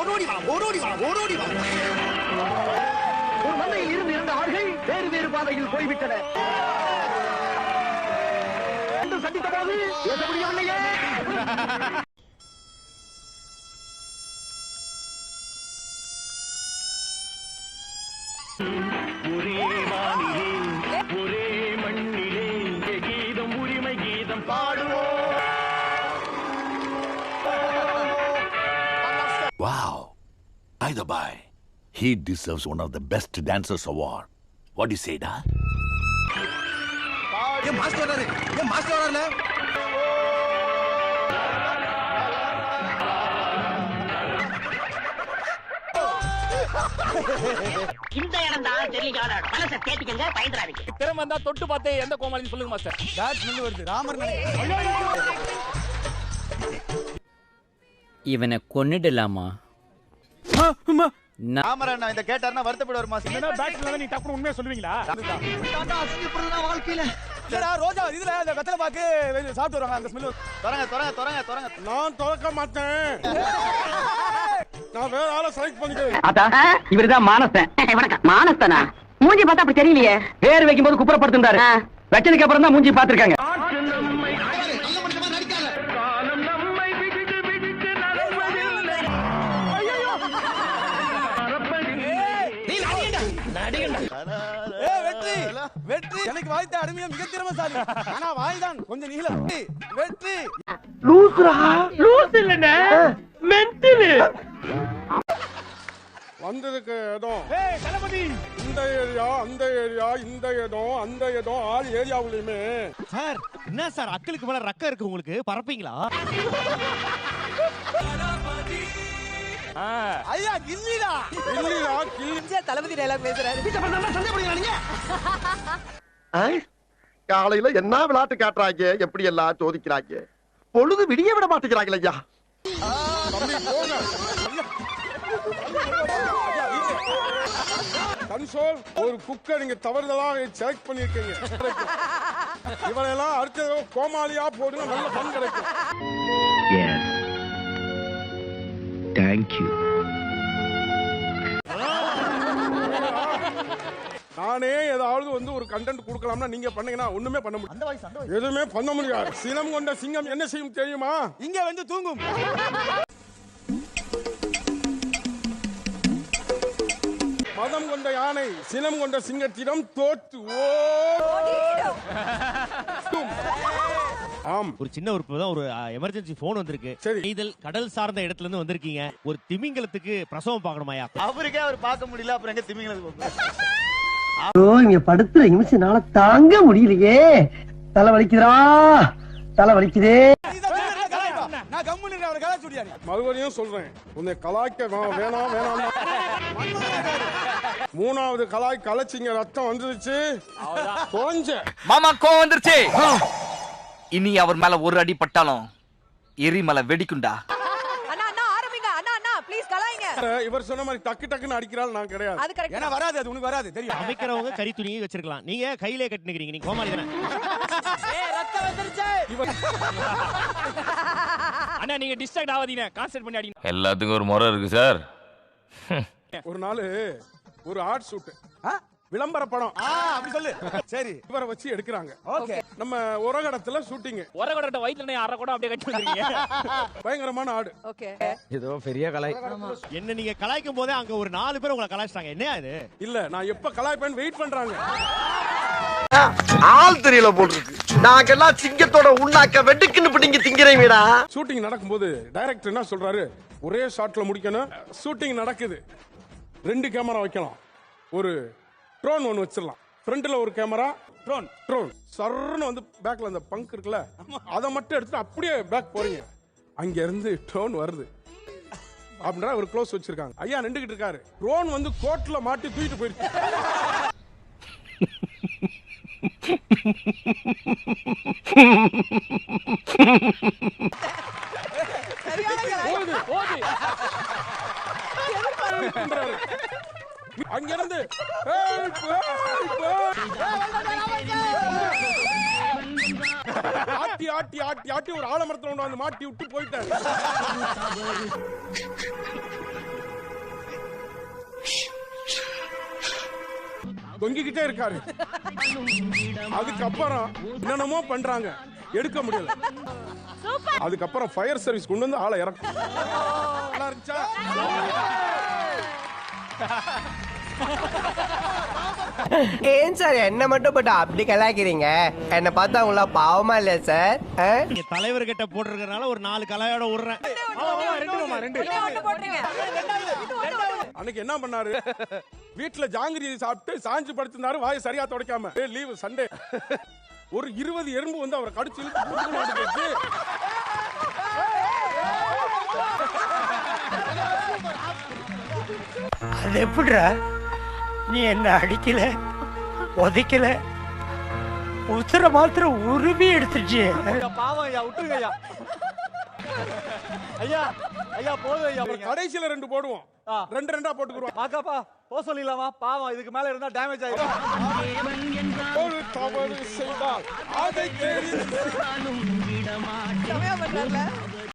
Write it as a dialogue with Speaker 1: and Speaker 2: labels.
Speaker 1: ஓடோடி வா ஓடோடி வா ஓடோடி வா. ஒரு மந்தையில் இருந்து 2 ஆடுகள் வேறு வேறு பாதையில் போய்விட்டன. சந்தித்த போது பேச முடியவில்லையே. ஒரே வானிலே ஒரே மண்ணிலே கீதம் உரிமை கீதம் பாடுவோம்.
Speaker 2: Wow. By the by, he deserves one of the best dancers award. What do you say, da?
Speaker 1: ஏன் மாஸ்டர் வராரு? ஏன் மாஸ்டர் வராருல?
Speaker 3: இந்த இடம் தான் தெரியல. மனசை கேட்டுக்கங்க, பயந்துறாதீங்க.
Speaker 4: திறமை வந்தா தொட்டு பார்த்தே எந்த கோமாளின்னு சொல்லுங்க மாஸ்டர்.
Speaker 1: டான்ஸ் நின்னு வருது. ராமர்
Speaker 5: இவனை கொன்னிடலாமா?
Speaker 1: ராமரண்ணா இந்த கேட்டாருன்னா வருத்தப்படுவார் மாஸ்டர்.
Speaker 4: என்ன பேட்ல நீ டப்புனு உண்மையா சொல்லுவீங்களா?
Speaker 1: தாத்தா அசிங்கப்படுறதா வாழ்க்கையில.
Speaker 4: இல்லடா ரோஜா இதுல அந்த வெத்தலை பாக்கு சாப்பிட்டு வராங்க அந்த ஸ்மெல்.
Speaker 1: தொடங்க.
Speaker 4: நான் தொடக்க மாட்டேன். நான் வேற ஆளை செலக்ட் பண்ணிக்கிறேன்.
Speaker 3: ஆத்தா இவர்தான் மானஸ்தன். வணக்கம். மானஸ்தனா? மூஞ்சி பார்த்தா அப்படி தெரியலையே. பேர் வைக்கும்போது குப்புறப்படுத்துறாரு. வச்சதுக்கு அப்புறம் தான் மூஞ்சி பாத்துருக்காங்க.
Speaker 4: வெற்றி எனக்கு வாய்த்த அருமையா மிக திறமைசாலி. ஆனா வாய்தான் கொஞ்சம் நீளம். வெற்றி
Speaker 1: லூசுரா லூஸ் இல்லனே மென்டல்.
Speaker 4: வந்திருக்கு இடம். ஏய் தளபதி இந்த ஏரியா அந்த ஏரியா இந்த இடம் அந்த இடம் 6 ஏரியாவுலயுமே.
Speaker 6: சார் என்ன சார் அக்களுக்கு மேல ரக்கம் இருக்கு உங்களுக்கு, பறப்பீங்களா?
Speaker 4: ஐயா கில்லிடா கில்லி
Speaker 1: தளபதி டயலாக் பேசுறாரு.
Speaker 7: காலையில என்ன விளையாட்டு காட்டுறாங்க, எப்படி எல்லாம் சோதிக்கிறாங்க, பொழுது விடிய விட மாட்டேங்கிறாங்களே ஐயா.
Speaker 4: கன்சோல் ஒரு குக்கை நீங்க தவறுதலாக செலக்ட் பண்ணிருக்கீங்க. இவனெல்லாம் அடுத்த கோமாளியா போடுங்க, நல்ல பண் கிடைக்கும். நானே ஏதாவது ஒரு கண்டென்ட் கொடுக்கலாம்னா நீங்க பண்ணீங்கன்னா ஒண்ணுமே பண்ண முடியாது. எதுவுமே பண்ண முடியாது. சினம் கொண்ட சிங்கம் என்ன செய்யும் தெரியுமா? இங்க வந்து தூங்கும். மதம் கொண்ட யானை சினம் கொண்ட சிங்கத்திடம் தோற்று
Speaker 6: ஒரு சின்ன ஒரு எமர்ஜென்சி போன் வந்திருக்கு. நீதல் கடல் சார்ந்த இடத்துல இருந்து வந்திருக்கீங்க. ஒரு திமிங்கலத்துக்கு பிரசவம் பார்க்கணுமாயா?
Speaker 1: அவருக்கே அவர் பார்க்க முடியல, அப்புறம் எங்க திமிங்கலத்துக்கு?
Speaker 8: இங்க படுத்துற நிமிஷம்னால தாங்க முடியலையே. தலை வலிக்குதுடா, தலை வலிக்குதே.
Speaker 4: மறுபடியும் சொல்றேன், உன்னை கலாய்க்க வேணாம். 3வது கலாய் கலைச்சிங்க, ரத்தம் வந்துருச்சு. கொஞ்சம்
Speaker 9: மாமா கோவம் வந்துருச்சு. இனி அவர் மேல ஒரு அடி பட்டாலும் எரிமலை வெடிக்குண்டா.
Speaker 4: இவர் சொன்ன மாதிரி டக்கு டக்குன்னு அடிக்கிறாள் நான் கிடையாது. ஏன்னா வராது, அது உனக்கு வராது தெரியும்.
Speaker 6: அமைக்கிறவங்க கறி துணியை வச்சிருக்கலாம், நீங்க கையிலே கட்டினுக்கிறீங்க. நீங்க கோமாளி தானே?
Speaker 4: அண்ணா நீங்க டிஸ்ட்ராக்ட் ஆகாதீங்க, கான்சென்ட்ரேட் பண்ணி அடிங்க.
Speaker 9: எல்லாத்துக்கும் ஒரு முறை இருக்கு சார்.
Speaker 4: ஒரு நாள் ஒரு ஆர்ட் ஷூட் விளம்பர படம் அப்படி சொல்லு. சரி இவரை வச்சு எடுக்கிறாங்க. ஓகே நம்ம ஒரகடத்துல ஷூட்டிங். ஒரகடட்ட வயித்துல அரை கூட அப்படியே கட்டி வச்சிருக்கீங்க. பயங்கரமான ஆடு. ஓகே
Speaker 6: ஏதோ பெரிய கலாய். என்ன நீங்க கலாய்க்கும் போதே அங்க ஒரு 4 பேர் உங்களை கலாய்ச்சாங்க. என்ன இது?
Speaker 4: இல்ல நான் எப்ப கலாய்ப்பேன் வெயிட் பண்றாங்க.
Speaker 7: ஆள் தெரியல போட்டுருக்கு. நாங்கெல்லாம் சிங்கத்தோட உண்ணாக்க வெட்டுக்குன்னு பிடிங்க திங்கிறீங்கடா.
Speaker 4: ஷூட்டிங் நடக்கும்போது டைரக்டர் என்ன சொல்றாரு, ஒரே ஷாட்ல முடிக்கணும். ஷூட்டிங் நடக்குது, 2 கேமரா வைக்கலாம், ஒரு ட்ரோன் ஒன்று வச்சிடலாம். ஃப்ரண்ட்ல ஒரு கேமரா, ட்ரோன் சர்ன்னு வந்து பேக்ல அந்த பங்க் இருக்குல்ல, அதை மட்டும் எடுத்துட்டு அப்படியே பேக் போறீங்க. அங்க இருந்து ட்ரோன் வருது அப்படின்ற ஒரு க்ளோஸ் வச்சிருக்காங்க. ஐயா நின்றுகிட்டு இருக்காரு. ட்ரோன் வந்து கோட்ல மாட்டி தூக்கிட்டு போயிருக்கு. அங்கிருந்து ஆட்டி ஆட்டி ஆட்டி ஆட்டி ஒரு ஆலமரத்துல வந்து மாட்டி விட்டு போயிட்டாரு. தொங்கிக்கிட்டே இருக்காரு. அதுக்கப்புறம் என்னென்னமோ பண்றாங்க, எடுக்க முடியல. அதுக்கப்புறம் ஃபயர் சர்வீஸ் கொண்டு வந்து ஆளை இறக்கும். நல்லா இருந்துச்சா?
Speaker 8: ஏன் சார் என்ன மட்டும் போட்டு அப்படி கலாய்க்கிறீங்க? என்ன பார்த்தா உங்களா பாவமா இல்லையா சார்?
Speaker 6: நீங்க தலைவர் கிட்ட போட்டிருக்கறனால ஒரு 4 கலாயோட விடுறேன்.
Speaker 4: அன்னைக்கு என்ன பண்ணாரு, வீட்டுல ஜாங்கிரி சாப்பிட்டு சாஞ்சு படுத்திருந்தாரு, வாயை சரியா துடைக்காம. லீவு சண்டே, ஒரு 20 எறும்பு வந்து அவரை கடிச்சு இழுத்து போச்சு.
Speaker 8: அது எப்படிடா? நீ என்ன அடிக்கல, உதைக்கல, உசுர மாத்திரம் உருவி எடுத்துச்சு.
Speaker 1: பாவம் ஐயா, விட்டுருங்க ஐயா. ஐயா ஐயா போதும் ஐயா.
Speaker 4: கடைசியில 2 போடுவோம், 2 போட்டுக்குறோம்.
Speaker 1: வாக்காப்பா போ சொல்லிடலாமா? பாவம், இதுக்கு மேல இருந்தா டேமேஜ் ஆயிடும்.
Speaker 4: ஒரு தவறு செய்தால் அதை